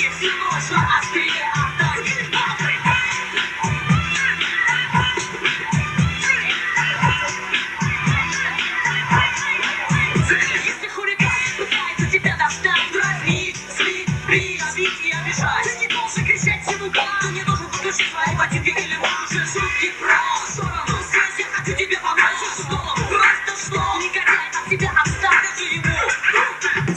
Мальчик все ночь на острие атаки. Если хулиган пытается тебя достать, дразнить, злить, придавить и обижать, ты не должен кричать всему гад, ты не должен выключить свои ботинки или лучше шутки про сторону. Здесь я хочу тебе помочь в голову. Просто что, негодяй от тебя отстань, скажи ему.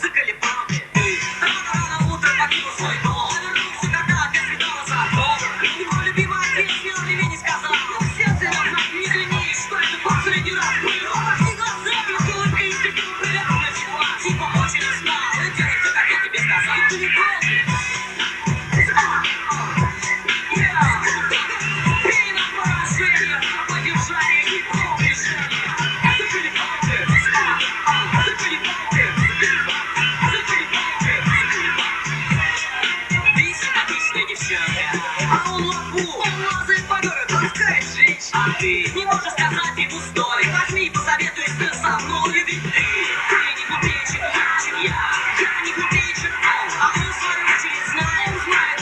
Заколебал ты, рано утром покинул свой дом, а вернулся, когда опять светало за окном. Его любимый отец смело мне не сказал, но в сердце должна не клянись, что это последний раз было. Пошли глаза, и улыбка и ты приятная типа, типа очень устал, и делай все, как я тебе сказал. Ты не против? Бей на поражение, на поддержание и продвижение. Заколебал ты, отличная девчонка, а он лапу, он лазает по городу, ласкает женщин. А ты не можешь сказать ему стой, возьми, посоветуйся ты со мной, ведь ты не глупее, чем я не глупее, чем он, а он в свою очередь знает,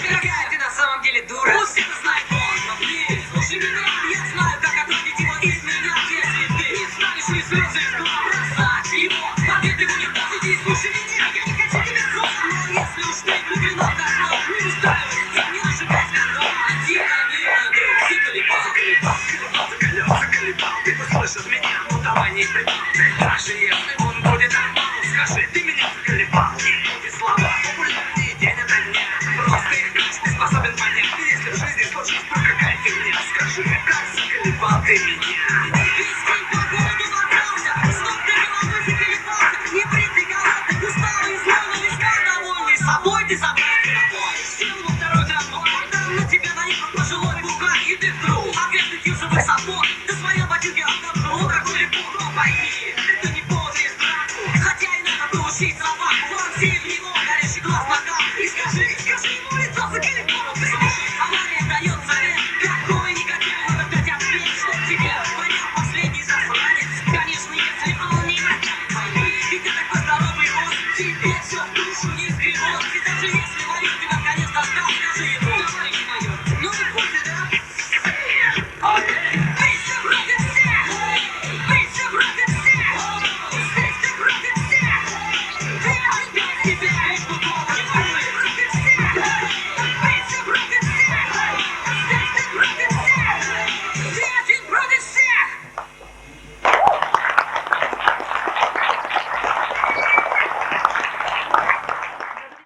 какая ты на самом деле дура. Пусть это знает он, но ты слушай меня, я знаю, как отводить его из меня, если ты не станешь ни слезы из глаз бросать его, ответ его не будет, и слушай меня, я не хочу тебя зло, но если уж ты влюблена в давно, не устраивайся, не нажигай скандал, один на минуту, ты заколебал, ты послышишь меня, ну давай не прибал, даже если он будет нормал, скажи, ты меня заколебал, эти слова популярнее день ото дня, просто их каждый способен понять, если в жизни случилась вдруг какая фигня, скажи, как заколебал ты меня. Весь день по городу мотался, стоп, ты головой заколебался, не бритый головой, усталый, злой, но весьма довольный собой, ты забрал.